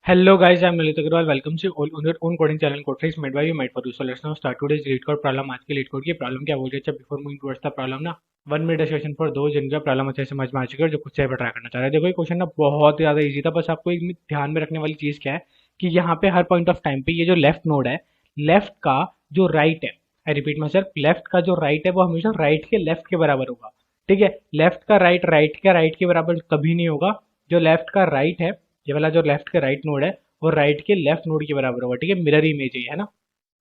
Hello guys, I'm Lalit Agarwal. Welcome to all on your own coding channel Codefreaks made by you, made for you. So let's now start today's lead code problem. आज के lead code की problem क्या बोल रही है? अच्छा before moving towards the problem ना 1 minute discussion for दो जिनका प्रॉब्लम अच्छे से समझ में आ चुका है, जो खुद से ट्राई करना चाह रहे हैं। देखो ये क्वेश्चन ना बहुत ज़्यादा इजी था, बस आपको एक ध्यान में रखने वाली चीज़ क्या है कि यहाँ पे हर पॉइंट ऑफ टाइम पे ये जो लेफ्ट नोड है, लेफ्ट का जो राइट है, I repeat my self, left का जो राइट है वो हमेशा राइट के लेफ्ट के बराबर होगा। ठीक है, लेफ्ट का राइट राइट के बराबर कभी नहीं होगा। जो लेफ्ट का राइट है, ये वाला जो लेफ्ट का राइट नोड है वो राइट के लेफ्ट नोड के बराबर होगा। ठीक है, मिरर इमेज है ना।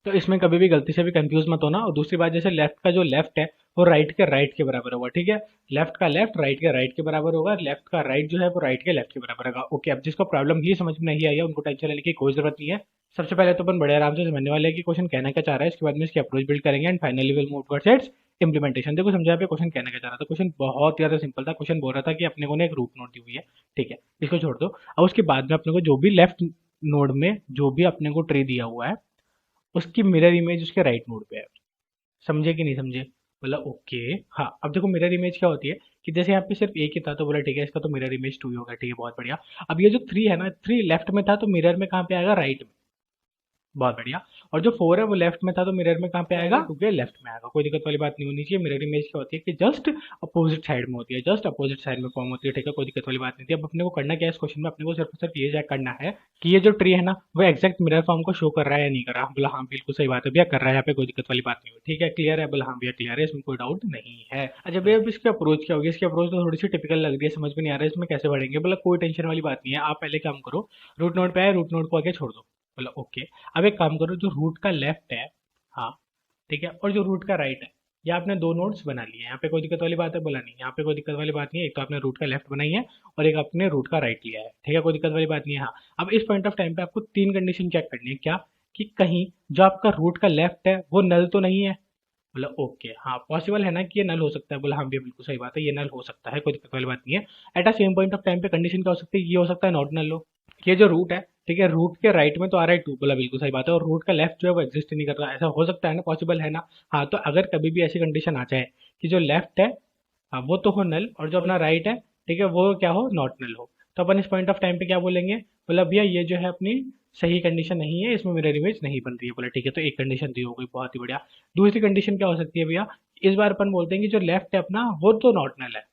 तो इसमें कभी भी गलती से भी कंफ्यूज मत होना। और दूसरी बात, जैसे लेफ्ट का जो लेफ्ट है वो राइट के बराबर होगा। ठीक है, लेफ्ट का लेफ्ट राइट के राइट के बराबर होगा, लेफ्ट का राइट जो है वो राइट के लेफ्ट के बराबर होगा। ओके, अब जिसको प्रॉब्लम ही समझ में नहीं आई है उनको टेंशन लेने की कोई जरूरत नहीं है। सबसे पहले तो अपन बड़े आराम से समझने वाले हैं कि क्वेश्चन कहना क्या चाह रहा है, इसके बाद में इसकी अप्रोच बिल्ड करेंगे and finally will move towards it's implementation. देखो समझा पे क्वेश्चन कहना क्या चाह रहा था। क्वेश्चन बहुत ज्यादा सिंपल था। क्वेश्चन बोल रहा था कि अपने को ने एक रूट नोड दी हुई है। ठीक है, इसको छोड़ दो। अब उसके बाद में अपने को जो भी लेफ्ट नोड में जो भी अपने को ट्री दिया हुआ है उसकी मिरर इमेज उसके राइट नोड पे है। समझे कि नहीं समझे? बोला ओके। हाँ, अब देखो मिरर इमेज क्या होती है कि जैसे यहाँ पे सिर्फ एक ही था तो बोला ठीक है इसका तो मिरर इमेज 2 ही होगा। ठीक है, बहुत बढ़िया। अब ये जो 3 है ना, 3 लेफ्ट में था तो मिरर में कहाँ पे आएगा? राइट में। बहुत बढ़िया। और जो 4 है वो लेफ्ट में था तो मिरर में कहाँ पे आएगा? क्योंकि लेफ्ट में आएगा। कोई दिक्कत वाली बात नहीं होनी चाहिए। मिरर इमेज क्या होती है कि जस्ट अपोजिट साइड में होती है, जस्ट अपोजिट साइड में फॉर्म होती है। ठीक है, कोई दिक्कत वाली बात नहीं थी। अब अपने को करना क्या है इस क्वेश्चन में? अपने को सिर्फ और सिर्फ ये चेक करना है कि ये जो ट्री है ना वो एक्जैक्ट मिरर फॉर्म को शो कर रहा है या नहीं कर रहा। बोला हाँ बिल्कुल सही बात है भैया, कर रहा है, यहाँ पे कोई दिक्कत वाली बात नहीं हुई। ठीक है, क्लियर है? बोला हाँ भैया क्लियर है, इसमें कोई डाउट नहीं है। अच्छा भैया अब इसकी अप्रोच क्या होगी? इसकी अप्रोच तो थोड़ी सी टिपिकल लग रही है, समझ में नहीं आ रहा है इसमें कैसे बढ़ेंगे। बोला कोई टेंशन वाली बात नहीं है, आप पहले काम करो, रूट नोड पे आए, रूट नोड को आगे छोड़ दो। बोला ओके। अब एक काम करो, जो रूट का लेफ्ट है, हाँ ठीक है, और जो रूट का राइट है, ये आपने दो नोड्स बना लिए हैं। यहाँ पे कोई दिक्कत वाली बात है? बोला नहीं, यहाँ पे कोई दिक्कत वाली बात नहीं है। एक तो आपने रूट का लेफ्ट बनाई है और एक आपने रूट का राइट लिया है। ठीक है, कोई दिक्कत वाली बात नहीं है। हाँ, अब इस पॉइंट ऑफ टाइम पे आपको तीन कंडीशन चेक करनी है। क्या? कि कहीं जो आपका रूट का लेफ्ट है वो नल तो नहीं है। बोला ओके, हाँ पॉसिबल है ना कि ये नल हो सकता है? बोला हाँ भैया बिल्कुल सही बात है, ये नल हो सकता है, कोई दिक्कत वाली बात नहीं है। At a same point of time पे कंडीशन क्या हो सकती है? ये हो सकता है नॉट नल हो। ये जो रूट है, ठीक है, रूट के राइट में तो आ रहा है 2। बोला बिल्कुल सही बात है। और रूट का लेफ्ट जो है वो एग्जिस्ट ही नहीं कर रहा, ऐसा हो सकता है ना? पॉसिबल है ना? हाँ, तो अगर कभी भी ऐसी कंडीशन आ जाए कि जो लेफ्ट है, हाँ, वो तो हो नल, और जो अपना राइट है, ठीक है, वो क्या हो? नॉट नल हो। तो अपन इस पॉइंट ऑफ टाइम पे क्या बोलेंगे? बोला भैया ये जो है अपनी सही कंडीशन नहीं है, इसमें मिरर इमेज नहीं बन रही है। बोला ठीक है, तो एक कंडीशन दी हो गई, बहुत ही बढ़िया। दूसरी कंडीशन क्या हो सकती है भैया? इस बार अपन बोलते हैं कि जो लेफ्ट है अपना वो तो नॉट नल है।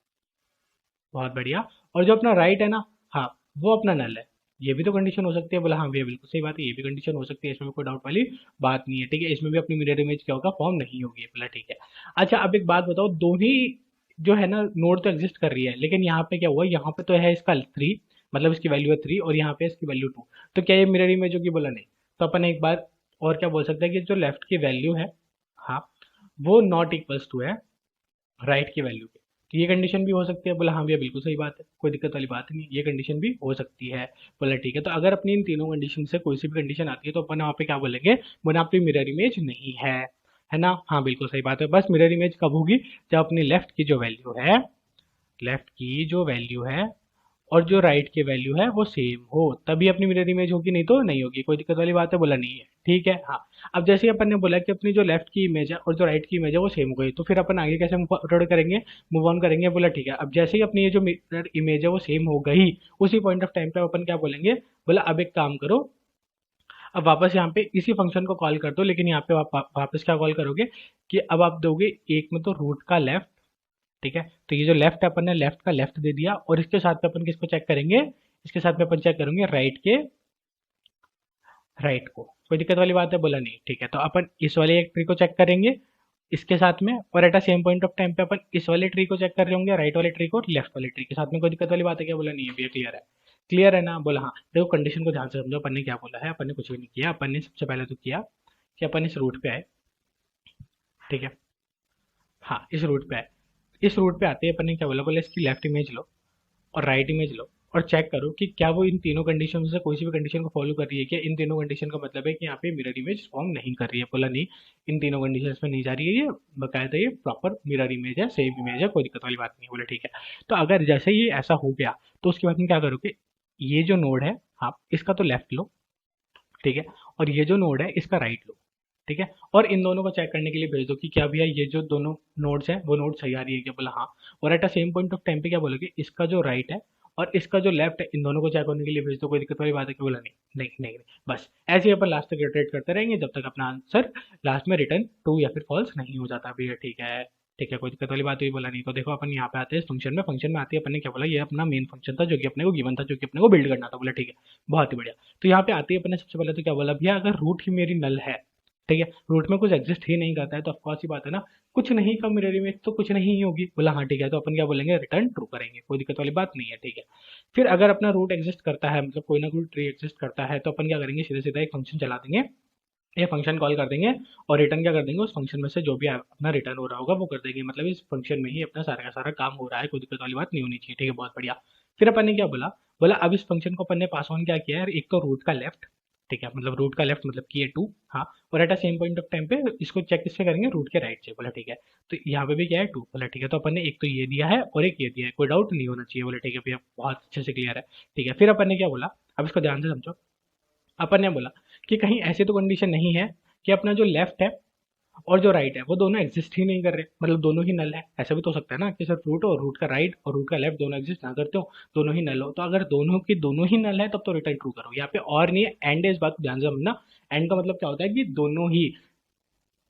बहुत बढ़िया। और जो अपना राइट है ना, हाँ, वो अपना नल है। ये भी तो कंडीशन हो सकती है। बोला हाँ भैया बिल्कुल सही बात है, ये भी कंडीशन हो सकती है, इसमें भी कोई डाउट वाली बात नहीं है। ठीक है, इसमें भी अपनी मिरर इमेज क्या होगा? फॉर्म नहीं होगी। बोला ठीक है। अच्छा अब एक बात बताओ, दोनों ही जो है ना नोड तो एग्जिस्ट कर रही है, लेकिन यहाँ पे क्या हुआ? यहाँ पे तो है इसका 3, मतलब इसकी वैल्यू है 3, और यहाँ पे इसकी वैल्यू 2। तो क्या ये मिरर इमेज होगी? बोला नहीं। तो अपन एक बार और क्या बोल सकते हैं कि जो लेफ्ट की वैल्यू है, हाँ, वो नॉट इक्वल्स टू है राइट की वैल्यू पे। तो ये कंडीशन भी हो सकती है। बोला हाँ भैया बिल्कुल सही बात है, कोई दिक्कत वाली बात नहीं, ये कंडीशन भी हो सकती है। बोला ठीक है, तो अगर अपनी इन तीनों कंडीशन से कोई सी भी कंडीशन आती है तो अपन वहाँ पे क्या बोलेंगे? बोला आपकी मिरर इमेज नहीं है ना? हाँ बिल्कुल सही बात है। बस मिरर इमेज कब होगी? जब अपनी लेफ्ट की जो वैल्यू है, लेफ्ट की जो वैल्यू है और जो राइट की वैल्यू है वो सेम हो, तभी अपनी मिरर इमेज होगी, नहीं तो नहीं होगी। कोई दिक्कत वाली बात है? बोला नहीं है। ठीक है, हाँ। अब जैसे ही अपन ने बोला कि अपनी जो लेफ्ट की इमेज है और जो राइट की इमेज है वो सेम हो गई, तो फिर अपन आगे कैसे मूव करेंगे, मूव ऑन करेंगे? बोला ठीक है, अब जैसे ही अपनी ये जो मिरर इमेज है वो सेम हो गई, उसी पॉइंट ऑफ टाइम पे अपन क्या बोलेंगे? बोला अब एक काम करो, अब वापस यहाँ पे इसी फंक्शन को कॉल कर दो, लेकिन यहाँ पे वापस क्या कॉल करोगे कि अब आप दोगे एक में तो रूट का लेफ्ट। ठीक है, तो ये जो लेफ्ट है अपन ने लेफ्ट का लेफ्ट दे दिया, और इसके साथ में अपन किसको चेक करेंगे? इसके साथ में अपन चेक करेंगे राइट के राइट को। कोई दिक्कत वाली बात है? बोला नहीं। ठीक है, तो अपन इस वाले एक ट्री को चेक करेंगे इसके साथ में, और at a same point of time पे अपन इस वाले ट्री को चेक कर रहे होंगे, राइट वाले ट्री को और लेफ्ट वाले ट्री के साथ में। कोई दिक्कत वाली बात है क्या? बोला नहीं है भैया क्लियर है। क्लियर है ना? बोला हाँ। देखो कंडीशन को ध्यान से समझो, अपन ने क्या बोला है? अपन ने कुछ भी नहीं किया। अपन ने सबसे पहले तो किया कि अपन इस रूट पे आए। ठीक है, हाँ इस रूट पे आए। इस रूट पे आते ही अपन ने क्या बोला? बोला इसकी लेफ्ट इमेज लो और राइट इमेज लो और चेक करो कि क्या वो इन तीनों कंडीशन से कोई सी भी कंडीशन को फॉलो कर रही है। क्या इन तीनों कंडीशन का मतलब है कि यहाँ पे मिरर इमेज फॉर्म नहीं कर रही है? बोला नहीं, इन तीनों कंडीशन में नहीं जा रही है, ये बकायदा ये प्रॉपर मिरर इमेज है, सेम इमेज है, कोई दिक्कत वाली बात नहीं है। बोला ठीक है। तो अगर जैसे ये ऐसा हो गया तो उसके बाद में क्या करोगे? ये जो नोड है, आप इसका तो लेफ्ट लो, ठीक है, और ये जो नोड है इसका राइट लो। ठीक है, और इन दोनों को चेक करने के लिए भेज दो कि क्या भैया ये जो दोनों नोड्स हैं वो नोड सही आ रही है क्या? बोला हाँ। और at a same point of time पे क्या बोलोगे? इसका जो राइट है और इसका जो लेफ्ट है इन दोनों को चेक होने के लिए भेज दो, कोई दिक्कत वाली बात है कि बोला नहीं नहीं नहीं नहीं, बस ऐसे ही अपन लास्ट तक इटरेट करते रहेंगे जब तक अपना आंसर लास्ट में रिटर्न ट्रू या फिर फॉल्स नहीं हो जाता भैया। ठीक है ठीक है, कोई दिक्कत वाली बात हुई बोला नहीं। तो देखो अपन यहाँ पे आते हैं फंक्शन में आती है, अपन ने क्या बोला ये अपना मेन फंक्शन था जो कि अपने को गिवन था, जो कि अपने को बिल्ड करना था, बोला ठीक है बहुत ही बढ़िया। तो यहाँ पे आती है अपन ने सबसे पहले तो क्या बोला भैया, अगर रूट ही मेरी नल है, ठीक है, रूट में कुछ एग्जिस्ट ही नहीं करता है तो ऑफकोर्स ही बात है ना, कुछ नहीं का मिरर इमेज तो कुछ नहीं ही होगी, बोला हाँ ठीक है। तो अपन क्या बोलेंगे, रिटर्न ट्रू करेंगे, कोई दिक्कत वाली बात नहीं है। ठीक है, फिर अगर अपना रूट एग्जिस्ट करता है, मतलब कोई ना कोई ट्री एग्जिस्ट करता है, तो अपन क्या करेंगे, सीधा सीधा एक फंक्शन चला देंगे, ये फंक्शन कॉल कर देंगे और रिटर्न क्या कर देंगे, उस फंक्शन में से जो भी अपना रिटर्न हो रहा होगा वो कर देंगे, मतलब इस फंक्शन में ही अपना सारा का सारा काम हो रहा है, कोई दिक्कत वाली बात नहीं होनी चाहिए। ठीक है, बहुत बढ़िया। फिर अपन ने क्या बोला, बोला अब इस फंक्शन को अपन ने पास ऑन क्या किया है, एक तो रूट का लेफ्ट, ठीक है, मतलब रूट का लेफ्ट मतलब कि ये 2, हाँ, और at a same point of time पे इसको चेक किससे करेंगे, रूट के राइट से, बोला ठीक है। तो यहाँ पे भी क्या है 2, बोला ठीक है। तो अपन ने एक तो ये दिया है और एक ये दिया है, कोई डाउट नहीं होना चाहिए, बोला ठीक है भैया बहुत अच्छे से क्लियर है। ठीक है, फिर अपन ने क्या बोला, अब इसको ध्यान से समझो, अपन ने बोला कि कहीं ऐसी तो कंडीशन नहीं है कि अपना जो लेफ्ट है और जो राइट है वो दोनों एग्जिस्ट ही नहीं कर रहे, मतलब दोनों ही नल है। ऐसा भी तो हो सकता है ना कि सिर्फ रूट और रूट का राइट और रूट का लेफ्ट दोनों एग्जिस्ट ना करते हो, दोनों ही नल हो। तो अगर दोनों की दोनों ही नल है तब तो रिटर्न ट्रू करो, यहाँ पे और नहीं है, एंड है, इस बात को ध्यान से समझना। एंड का मतलब क्या होता है कि दोनों ही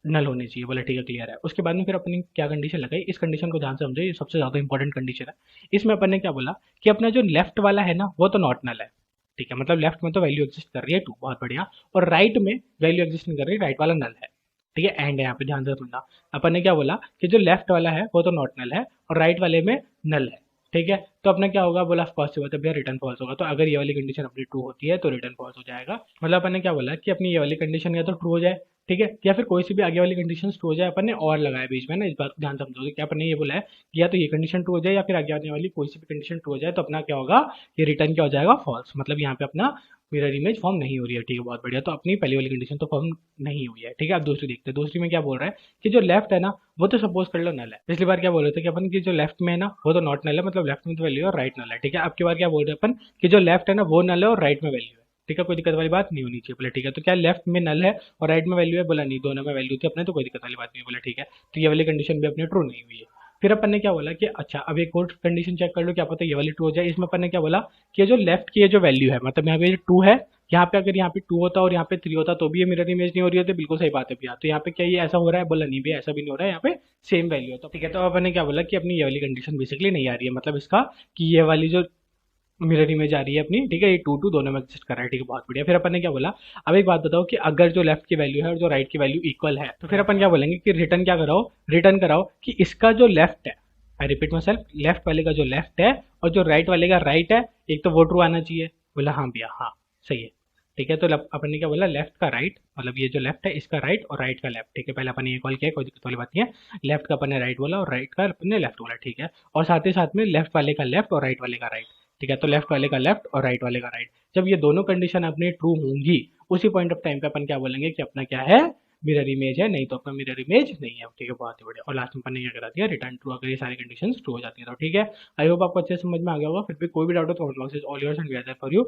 नल होने चाहिए, बोला ठीक है क्लियर है। उसके बाद में फिर अपनी क्या कंडीशन लगाई, इस कंडीशन को ध्यान से समझो, ये सबसे ज्यादा इंपॉर्टेंट कंडीशन है। इसमें अपन ने क्या बोला कि अपना जो लेफ्ट वाला है ना वो तो नॉट नल है, ठीक है, मतलब लेफ्ट में तो वैल्यू एग्जिस्ट कर रही है 2, बहुत बढ़िया, और राइट में वैल्यू एग्जिस्ट नहीं कर रही, राइट वाला नल है। ठीक है, एंड है यहाँ पे, ध्यान से समझना। अपन ने क्या बोला कि जो लेफ्ट वाला है वो तो नॉट नल है और राइट वाले में नल है। ठीक है, तो अपना क्या होगा, बोला ऑफकोर्स बात है भैया रिटर्न फॉल्स होगा। तो अगर ये वाली कंडीशन अपनी ट्रू होती है तो रिटर्न फॉल्स हो जाएगा, मतलब अपन ने क्या बोला कि अपनी ये वाली कंडीशन या तो ट्रू हो जाए, ठीक है, या फिर कोई सी भी आगे वाली कंडीशन ट्रू हो जाए। अपन ने और लगाया बीच में ना, इस बात को ध्यान समझोगे कि अपन ने ये बोला है कि या तो ये कंडीशन ट्रू हो जाए या फिर आगे आने वाली कोई सी भी कंडीशन ट्रू हो जाए, तो अपना क्या होगा, ये रिटर्न क्या हो जाएगा, फॉल्स, मतलब यहाँ पे अपना मिरर इमेज फॉर्म नहीं हो रही है। ठीक है, बहुत बढ़िया। तो अपनी पहली वाली कंडीशन तो फॉर्म नहीं हुई है। ठीक है, अब दूसरी देखते हैं, दूसरी में क्या बोल रहा है कि जो लेफ्ट है ना वो तो सपोज कर लो नल है। पिछली बार क्या बोल रहे थे कि अपन की जो लेफ्ट में है ना वो तो नॉट नल है, मतलब लेफ्ट में तो वैल्यू है और राइट नल है। ठीक है, अब की बार क्या बोल रहे हैं अपन कि जो लेफ्ट है ना वो नल है और राइट में वैल्यू है। ठीक है, कोई दिक्कत वाली बात नहीं होनी चाहिए, बोले ठीक है। तो क्या लेफ्ट में नल है और राइट में वैल्यू है, बोला नहीं, दोनों में वैल्यू थी अपने, तो कोई दिक्कत वाली बात नहीं, बोला ठीक है। तो ये वाली कंडीशन भी अपनी ट्रू नहीं हुई है। फिर अपन ने क्या बोला कि अच्छा अब एक और कंडीशन चेक कर लो, क्या पता ये वाली ट्रू हो जाए। इसमें अपन ने क्या बोला कि जो लेफ्ट की ये जो वैल्यू है, मतलब यहाँ पे 2 है, यहाँ पे अगर यहाँ पे 2 होता और यहाँ पे 3 होता तो भी ये मिरर इमेज नहीं हो रही होती, बिल्कुल सही बात है भैया। तो यहाँ पे क्या ये ऐसा हो रहा है, बोला नहीं भैया ऐसा भी नहीं हो रहा है, यहाँ पे सेम वैल्यू है। तो ठीक है, तो अपन ने क्या बोला कि अपनी ये वाली कंडीशन बेसिकली नहीं आ रही है, मतलब इसका कि ये वाली जो मिरर इमेज आ रही है अपनी, ठीक है, ये 2 दोनों में एग्जिस्ट कर रहा है। ठीक है, बहुत बढ़िया। फिर अपन ने क्या बोला, अब एक बात बताओ कि अगर जो लेफ्ट की वैल्यू है और जो राइट की वैल्यू इक्वल है तो फिर अपन क्या बोलेंगे कि रिटर्न क्या कराओ, रिटर्न कराओ कि इसका जो लेफ्ट है, I repeat my self, left वाले का जो लेफ्ट है और जो राइट वाले का राइट है, एक तो वो ट्रू आना चाहिए। बोला हाँ भैया हाँ सही है। ठीक है, तो अपन ने क्या बोला, लेफ्ट का राइट, मतलब ये जो लेफ्ट है इसका राइट और राइट का लेफ्ट। ठीक है, पहले अपन ने ये कॉल किया, कोई दिक्कत वाली बात नहीं है, लेफ्ट का अपन ने राइट बोला और राइट का अपन ने लेफ्ट बोला। ठीक है, और साथ ही साथ में लेफ्ट वाले का लेफ्ट और राइट वाले का राइट। ठीक है, तो लेफ्ट वाले का लेफ्ट और राइट वाले का राइट, जब ये दोनों कंडीशन अपनी ट्रू होंगी उसी पॉइंट ऑफ टाइम पे अपन क्या बोलेंगे कि अपना क्या है, मिरर इमेज है, नहीं तो अपना मिरर इमेज नहीं है। ठीक है, बहुत ही बढ़िया। और लास्ट में अपन ने क्या करा दिया, रिटर्न ट्रू, अगर ये सारी कंडीशन ट्रू हो जाती है तो। ठीक है, आई होप आपको अच्छे से समझ में आ गया होगा। फिर भी कोई भी डाउट हो तो comment box is all yours and we are there for you.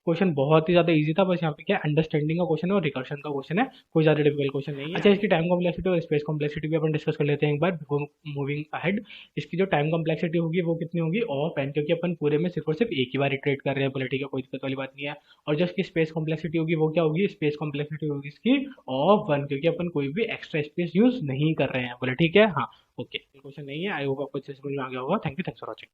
Question बहुत ही ज्यादा इजी था, बस यहाँ पे क्या अंडरस्टैंडिंग का क्वेश्चन है और रिकर्शन का क्वेश्चन है, कोई ज्यादा डिफिकल्ट क्वेश्चन नहीं है। अच्छा, इसकी टाइम कॉम्प्लेक्सिटी और स्पेस कॉम्प्लेक्सिटी भी अपन डिस्कस कर लेते हैं एक बार बिफोर मूविंग अहेड। इसकी जो टाइम कॉम्प्लेक्सिटी होगी वो कितनी होगी, ऑफ एन, क्योंकि अपन पूरे में सिर्फ और सिर्फ एक ही बार इटरेट कर रहे हैं, बोले ठीक है, कोई दिक्कत वाली बात नहीं है। और जो इसकी स्पेस कॉम्प्लेक्सिटी होगी वो क्या होगी, स्पेस कॉम्प्लेक्सिटी होगी इसकी ऑफ 1, क्योंकि अपन कोई भी एक्स्ट्रा स्पेस यूज नहीं कर रहे हैं, बोले ठीक है। हाँ ओके, क्वेश्चन नहीं है। आई होप आपको अच्छे से समझ में आ गया होगा। Thank you, thanks for watching.